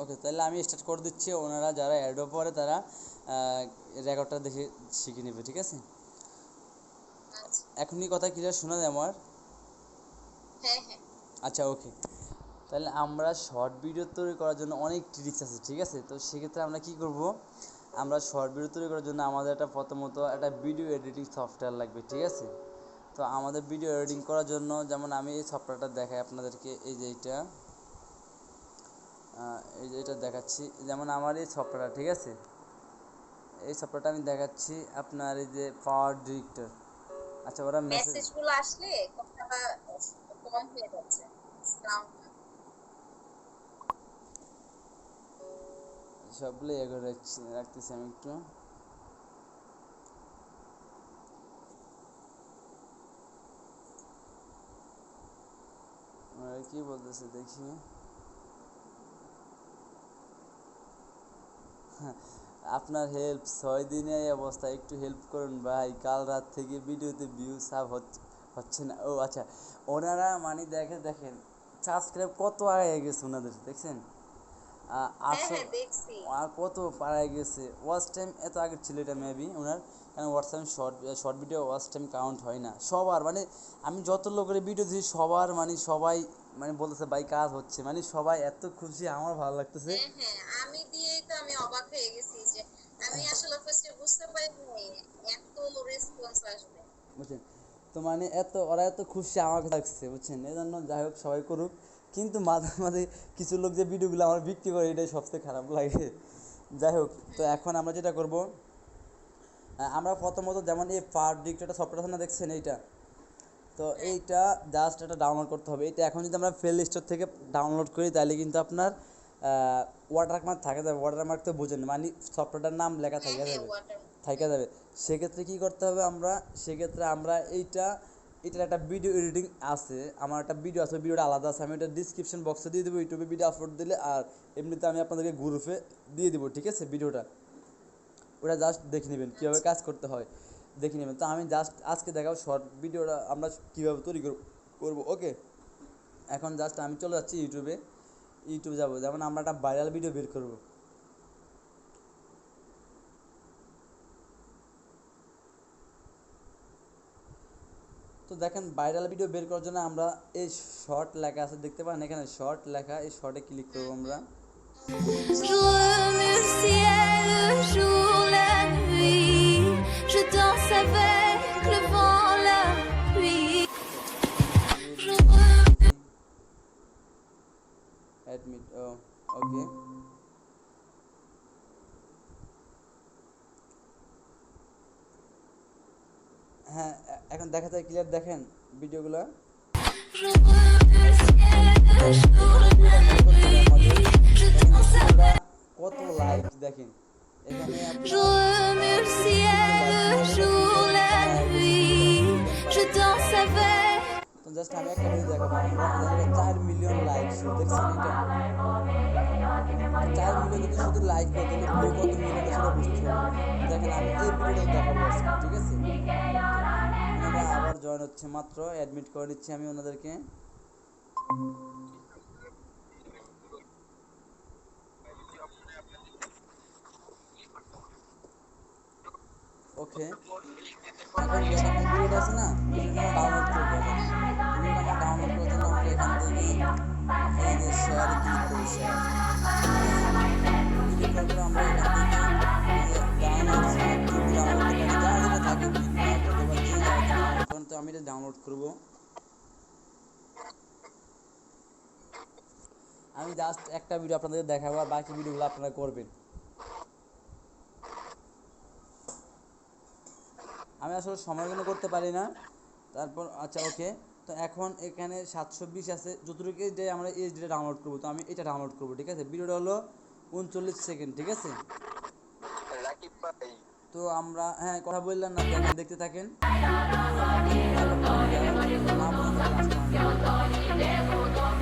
ওকে, তাহলে আমি স্টার্ট করে দিচ্ছি। ওনারা যারা অ্যাডও পরে তারা রেকর্ডটা দেখে শিখে নেবে, ঠিক আছে? আচ্ছা। এখনই কথা ক্লিয়ার শোনা যায় আমার? হ্যাঁ হ্যাঁ। আচ্ছা, ওকে। তাহলে আমরা শর্ট ভিডিও তৈরি করার জন্য অনেক ট্রিক্স আছে, ঠিক আছে? তো সেক্ষেত্রে আমরা কী করব, আমরা শর্ট ভিডিও তৈরি করার জন্য আমাদের প্রথমত একটা ভিডিও এডিটিং সফটওয়্যার লাগবে, ঠিক আছে? তো আমাদের ভিডিও এডিটিং করার জন্য যেমন আমি এই সফটওয়্যারটা দেখাই আপনাদেরকে, এই যে এটা দেখাচ্ছি। যেমন আমার এই সফটওয়্যারটা, ঠিক আছে? এই সফটওয়্যারটা আমি দেখাচ্ছি আপনার, এই যে পাওয়ার ডিরেক্টর। আচ্ছা, ওরা মেসেজ মেসেজগুলো আসলে কথাটা কম হয়ে যাচ্ছে, সাউন্ড। সবগুলো ইয়ে করে রাখতেছি আমি একটু। ওরা কী বলতেছে দেখি। আপনার হেল্প, 6 দিনে এই অবস্থা, একটু হেল্প করুন ভাই। কাল রাত থেকে ভিডিওতে ভিউ সাব হচ্ছে না। ও আচ্ছা, ওনারা মানে দেখেন সাবস্ক্রাইব কত আগে গেছে ওনাদের, দেখছেন? হ্যাঁ 800 হ্যাঁ দেখছি। আর কত পাড়ায় গেছে। ওয়াচ টাইম এত আগে ছিল এটা মেবি ওনার, কারণ watch time short video watch time count হয় না সবার। মানে আমি যত লোকের ভিডিও দিই সবার, মানে সবাই মানে বলতেছে ভাই কাজ হচ্ছে, মানে সবাই এত খুশি, আমার ভালো লাগতেছে। হ্যাঁ হ্যাঁ, আমি দিয়েই তো আমি অবাক হয়ে গেছি যে আমি আসলে ফার্স্টে বুঝতে পারিনি এত রেসপন্স আসবে। বুঝছেন? তো মানে ওরা এত খুশি আমাকে লাগছে, বুঝছেন? এই জন্য যাই হোক সবাই করুক। কিন্তু মাঝে মাঝে কিছু লোক যে ভিডিওগুলো আমার বিক্রি করে, এটাই সবচেয়ে খারাপ লাগে। যাই হোক, তো এখন আমরা যেটা করব, আমরা প্রথমত যেমন এই পার ডিক্টেটা সফটওয়্যার আছে না, দেখছেন এইটা? তো হ্যাঁ এইটা জাস্ট এটা ডাউনলোড করতে হবে। এটা এখন যদি আমরা প্লে স্টোর থেকে ডাউনলোড করি তাহলে কিন্তু আপনার ওয়াটারমার্ক থাকে যাবে। ওয়াটারমার্ক তো বোঝেন, মানে সফটওয়্যারটার নাম লেখা হ্যাঁ থাকে হ্যাঁ যাবে, ওয়াটার। থাইকা যাবে। সেক্ষেত্রে কী করতে হবে আমরা, সেক্ষেত্রে আমরা এটার একটা ভিডিও এডিটিং আছে, আমার একটা ভিডিও আছে, ভিডিওটা আলাদা আছে, আমি এটা ডিসক্রিপশন বক্সে দিয়ে দেবো, ইউটিউবে ভিডিও আপলোড দিলে। আর এমনিতে আমি আপনাদেরকে গ্রুপে দিয়ে দেবো, ঠিক আছে? ভিডিওটা ওটা জাস্ট দেখে নেবেন কীভাবে আচ্ছা। কাজ করতে হয়, দেখে নেবেন। তো আমি জাস্ট আজকে দেখাবো শর্ট ভিডিওটা আমরা কীভাবে তৈরি করবো, ওকে? এখন জাস্ট আমি চলে যাচ্ছি ইউটিউবে যাবো, যেমন আমরা একটা ভাইরাল ভিডিও বের করব। তো দেখেন ভাইরাল ভিডিও বের করার জন্য আমরা এই শর্ট লেখা আছে, দেখতে পান এখানে শর্ট লেখা, এই শর্টে ক্লিক করবো আমরা। Je remercie le jour, la nuit. Je danse avec le vent, la pluie. Je admit, ও ওকে। হ্যাঁ, এখন দেখা যায় ক্লিয়ার, দেখেন ভিডিওগুলো। তো ভিডিওটা প্লে করতে হবে আমাদের। দেখেন এই ভিডিওটা কত লাইক, দেখেন এখানে আপনার remercie 1 মিলিয়ন লাইক, le মানে এটা jour, মিলিয়ন la পার হয়ে গেছে ভিডিওটা, nuit. মিলিয়ন পার Je হয়ে গেছে। danse avec. তো জাস্ট আমি একটা ভিডিও দেখাবো, আমরা দেখেন এটা 4 মিলিয়ন লাইক শুধু, দেখছেন এটা? তো 4 মিলিয়ন যদি শুধু লাইক হয় তাহলে ভিউ কত মিলিয়নে সেটা বুঝতে হবে। তো দেখেন আমি এই ভিডিওটা দেখাবো আজকে, ঠিক আছে? তো ওনারা আবার জয়েন হচ্ছে মাত্র, অ্যাডমিট করে দিচ্ছি আমি ওনাদেরকে। ওকে, এখন দেখেন এই ভিডিওটা আছে না, ভিডিওটা আমরা ডাউনলোড করবো এখন। তো ভিডিওটা আমরা ডাউনলোড করার জন্য আমরা এখান থেকে এই যে শেয়ারে ক্লিক করবো, শেয়ার, ঠিক আছে? ক্লিক করার পর আমরা এখান থেকে এই যে ডাউনলোড ফাইল, ছবি ডাউনলোড করতে, মানে যা যেটা থাকে বিটমার্ক অথবা যে জায়গাতে ডাউনলোড করেন, তো আমি এটা ডাউনলোড করবো। আমি জাস্ট একটা ভিডিও আপনাদের দেখাবো আর বাকি ভিডিওগুলো আপনারা করবেন। আমি আসলে সময়ের জন্য করতে পারি না। তারপর আচ্ছা, ওকে। তো এখন এখানে 720 আছে, যতটুকু যে আমরা এইচডিটা ডাউনলোড করবো, তো আমি এটা ডাউনলোড করবো, ঠিক আছে? ভিডিওটা হলো 39 সেকেন্ড, ঠিক আছে? তো আমরা, হ্যাঁ কথা বললাম না, দেখেন দেখতে থাকেন। তো এখন ভিডিওটা না বুঝে থাকলে লাস্টে আমাকে বলবেন। তো দেখেন ভিডিওটা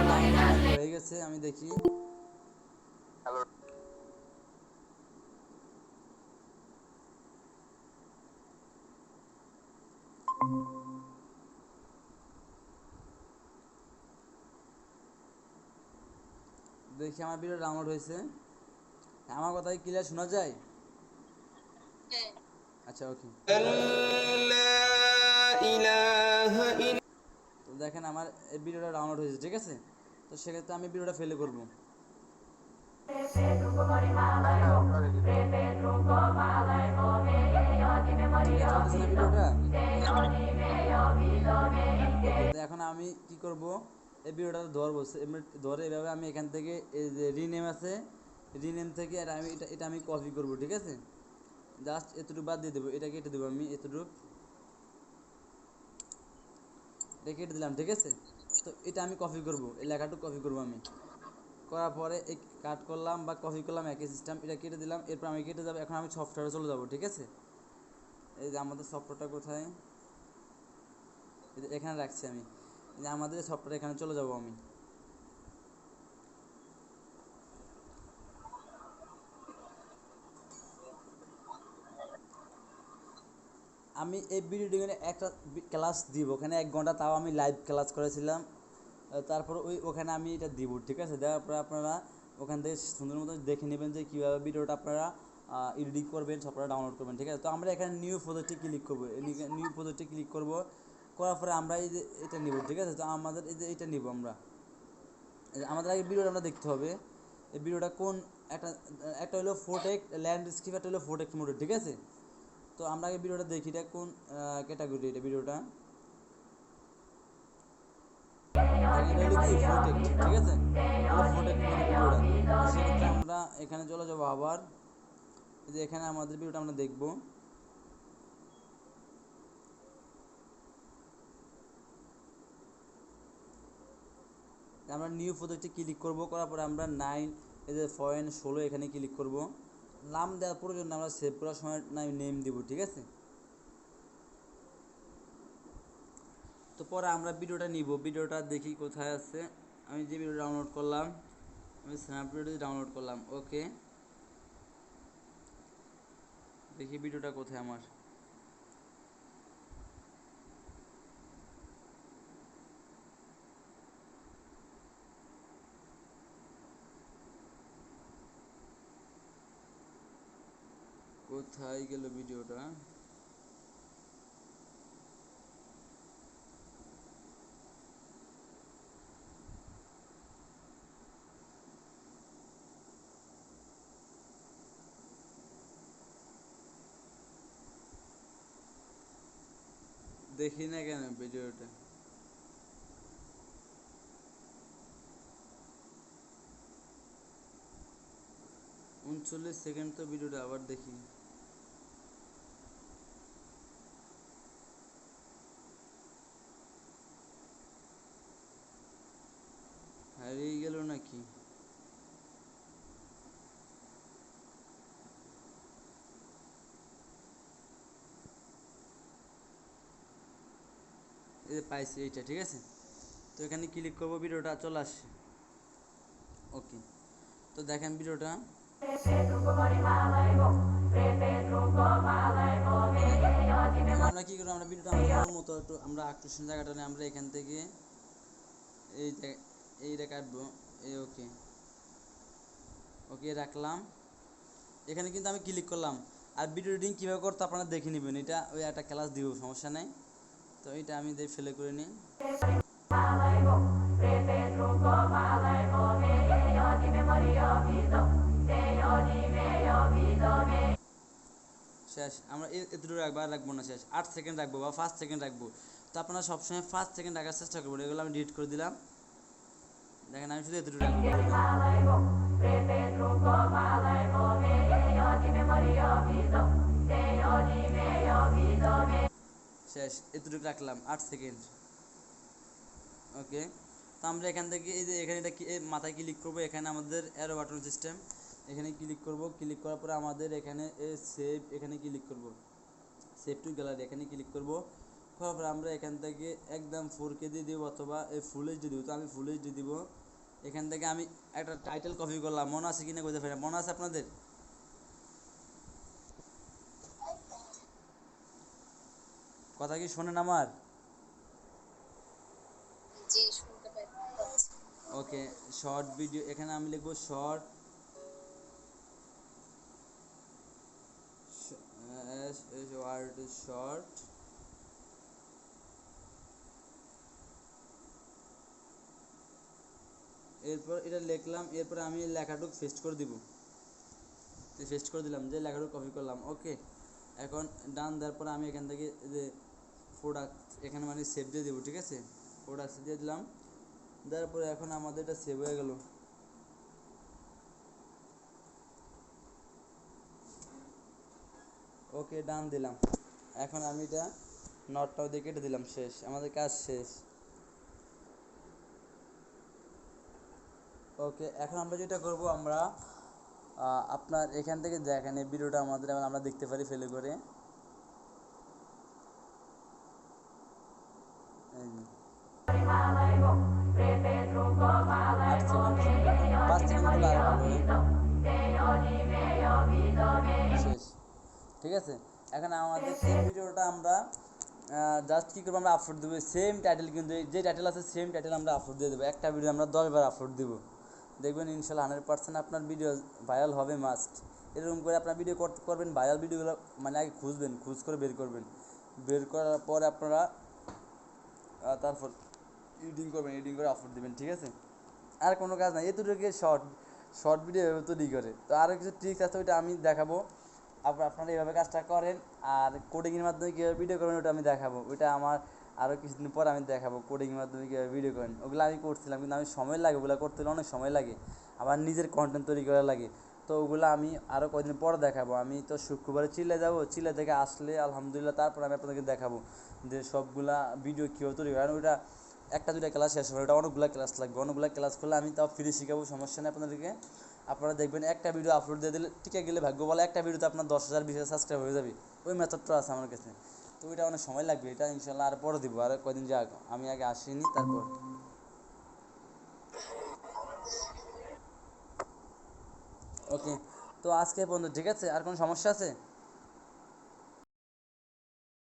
ডাউনলোড নাকি হয়ে গেছে, আমি দেখি। দেখি আমার ভিডিও ডাউনলোড হয়েছে। আমার কথা কি ক্লিয়ার শোনা যায়? হ্যাঁ। আচ্ছা ওকে। لا إله إلا তো দেখেন আমার এই ভিডিওটা ডাউনলোড হয়েছে, ঠিক আছে? তো সেক্ষেত্রে আমি ভিডিওটা ফেলে করবো। ক্লিয়ার চলতেছে না ভিডিওটা? ওকে, তো এখন আমি কি করব, এই ভিডিওটা ধরবো, ধরে এভাবে আমি এখান থেকে এই যে রিনেম আছে, রিনেম থেকে এটা আমি কপি করব, ঠিক আছে? জাস্ট এতটুকু বাদ দিয়ে দেবো, এটা কেটে দেবো আমি এতটুকু, এটা কেটে দিলাম, ঠিক আছে? তো এটা আমি কপি করব, এই লেখাটুকু কপি করব আমি। করার পরে এই কাট করলাম বা কপি করলাম, একই সিস্টেম, এটা কেটে দিলাম। এরপর আমি কেটে যাবো, এখন আমি সফটওয়্যারে চলে যাব, ঠিক আছে? এই যে আমাদের সফটওয়্যারটা কোথায়, এই যে এখানে রাখছি আমি। এই যে আমাদের সফটওয়্যার, এখানে চলে যাব আমি। আমি এই ভিডিওটি একটা ক্লাস দিব, ওখানে 1 ঘন্টা, তাও আমি লাইভ ক্লাস করেছিলাম। তারপর ওখানে আমি এটা দিব, ঠিক আছে? দেওয়ার পরে আপনারা ওখান থেকে সুন্দর মতো দেখে নেবেন যে কীভাবে ভিডিওটা আপনারা এডিট করবেন, সফটওয়্যার ডাউনলোড করবেন, ঠিক আছে? তো আমরা এখানে নিউ প্রজেক্টে ক্লিক করবো, নিউ প্রজেক্টে ক্লিক করব। করার পরে আমরা এই যে এটা নিব, ঠিক আছে? তো আমাদের এই যে এটা নিব আমরা, আমাদের আগে ভিডিওটা আমরা দেখতে হবে, এই ভিডিওটা কোন একটা, একটা হলো ফোটেক ল্যান্ডস্কেপ, একটা হলো ফোটেক মোডে, ঠিক আছে? তো আমরা আগে ভিডিওটা দেখি, এটা কোন ক্যাটাগরি, এটা ভিডিওটা দেখেন, এটা হলো কি ফোটেক, ঠিক আছে? হলো ফোটেক মোডে ভিডিওটা। তো সেক্ষেত্রে আমরা এখানে চলে যাবো আবার, এই যে এখানে আমাদের ভিডিওটা আমরা দেখবো। আমরা নিউ প্রজেক্টে ক্লিক করব, করার পরে আমরা 9 এই যে 16 এখানে ক্লিক করব। নাম দেওয়ার প্রয়োজন আমরা সেভ করার সময় নেম দিব, ঠিক আছে? তো পরে আমরা ভিডিওটা নিব, ভিডিওটা দেখি কোথায় আছে। আমি যে ভিডিও ডাউনলোড করলাম, আমি স্ন্যাপ ভিডিও ডাউনলোড করলাম, ওকে। দেখি ভিডিওটা কোথায় আমার, কোথায় গেল ভিডিওটা? দেখি না কেন ভিডিওটা? 39 সেকেন্ড তো ভিডিওটা, আবার দেখি। হারিয়ে গেল নাকি? এই যে পাইছি এইটা, ঠিক আছে? তো এখানে ক্লিক করবো, ভিডিওটা চলে আসছে, ওকে। তো দেখেন ভিডিওটা, এখন আমরা কী করবো, আমরা ভিডিওটা আমাদের মতো একটু আমরা আকর্ষণ জায়গাটা নিয়ে আমরা এখান থেকে এই এইটা কাটবো, এই ওকে, ওকে রাখলাম। এখানে কিন্তু আমি ক্লিক করলাম। আর ভিডিও এডিটিং কীভাবে করতে আপনারা দেখে নেবেন, এটা ওই একটা ক্লাস দিব, সমস্যা নেই। তো এইটা আমি ফেলে করে নিই। শেষ, আমরা এতটুকু রাখবো, আর রাখবো না, শেষ। 8 সেকেন্ড রাখবো বা 5 সেকেন্ড রাখবো। তো আপনারা সবসময় 5 সেকেন্ড রাখার চেষ্টা করবেন। এগুলো আমি ডিলিট করে দিলাম। দেখেন আমি শুধু এতটুকু রাখবো ভিডিওটা। শেষ, এতটুকু রাখলাম 8 সেকেন্ড, ওকে। তো আমরা এখান থেকে এই যে এখানে এটা মাথায় ক্লিক করবো, এখানে আমাদের অ্যারো বাটন সিস্টেম, এখানে ক্লিক করব। ক্লিক করার পরে আমাদের এখানে সেভ, এখানে ক্লিক করব, সেভ টু গ্যালারি, এখানে ক্লিক করব। করার পরে আমরা এখান থেকে একদম 4K দিয়ে দিব অথবা ফুল এইচডি দিব। তো আমি ফুল এইচডি দিব। এখান থেকে আমি একটা টাইটেল কপি করলাম, মনে আছে কিনা কইতে পারি, মনে আছে আপনাদের? কথা কি শোনেন আমার? জি, শুনতে পাচ্ছি। ওকে শর্ট ভিডিও, এখানে আমি লিখবো শর্ট ওয়ার্ড শর্ট, এরপর এটা লিখলাম, এরপর আমি লেখাটুক পেস্ট করে দিব, পেস্ট করে দিলাম, যে লেখাটুক কপি করলাম। ওকে এখন ডান দেওয়ার পর আমি এখান থেকে যে প্রোডাক্ট এখানে মানে সেভ দিয়ে দেবো, ঠিক আছে, প্রোডাক্ট দিয়ে দিলাম, দেওয়ার পরে এখন আমাদের এটা সেভ হয়ে গেল। ওকে ডান দিলাম, এখন আমি এটা নটটাও দিয়ে কেটে দিলাম, শেষ, আমাদের কাজ শেষ। ওকে এখন আমরা যেটা করব, আমরা আপনার এখান থেকে দেখেন এই ভিডিওটা আমাদের আমরা দেখতে পারি ফেলে করে, এই যে। 8 সেকেন্ড, 5 সেকেন্ড আর ভালো শেষ, ঠিক আছে। এখন আমাদের এই ভিডিওটা আমরা জাস্ট কী করবো, আমরা আপলোড দেবো সেম টাইটেল, কিন্তু যে টাইটেল আছে সেম টাইটেল আমরা আপলোড দিয়ে দেবো, একটা ভিডিও আমরা 10 বার আপলোড দেবো, দেখবেন ইনশাল্লাহ 100% আপনার ভিডিও ভাইরাল হবে মাস্ট। এরকম করে আপনার ভিডিও করবেন, ভাইরাল ভিডিওগুলো মানে আগে খুঁজবেন, খুঁজ করে বের করবেন, বের করার পরে আপনারা তারপর এডিটিং করবেন, এডিটিং করে আপলোড দেবেন, ঠিক আছে। আর কোনো কাজ নাই, এতটুকু শর্ট ভিডিও এভাবে তৈরি করে। তো আরও কিছু ট্রিক্স আছে, ওইটা আমি দেখাবো, আপনারা এইভাবে কাজটা করেন। আর কোডিংয়ের মাধ্যমে কীভাবে ভিডিও করবেন ওটা আমি দেখাবো, ওইটা আমার আরও কিছুদিন পর আমি দেখাবো, কোডিংয়ের মাধ্যমে কীভাবে ভিডিও করেন। ওগুলো আমি করছিলাম, কিন্তু আমি সময় লাগে, ওগুলো করতে হলে অনেক সময় লাগে, আবার নিজের কন্টেন্ট তৈরি করা লাগে। তো ওগুলো আমি আরও কয়েকদিন পর দেখাবো। আমি তো শুক্রবারে চিল্লে যাবো, চিল্লে থেকে আসলে আলহামদুলিল্লাহ তারপর আমি আপনাদেরকে দেখাবো যে সবগুলা ভিডিও কীভাবে তৈরি করেন। ওইটা একটা দুটা ক্লাস শেষ হবে, ওটা অনেকগুলো ক্লাস লাগবে, অনেকগুলো ক্লাস করলে আমি তাও ফ্রি শিখাবো, সমস্যা নেই আপনাদেরকে। আপনারা দেখবেন একটা ভিডিও আপলোড দিয়ে দিলে টিকে গেলে ভাগ্য বলে একটা ভিডিওতে আপনার 10,000 20,000 সাবস্ক্রাইব হয়ে যাবে। ওই মেথডটা আছে আমার কাছে, তো ওইটা অনেক সময় লাগবে, এটা ইনশাল্লাহ আর পরে দিব, আর কয়দিন যাক, আমি আগে আসিনি তারপর। ওকে তো আজকে পর্যন্ত, ঠিক আছে, আর কোনো সমস্যা আছে?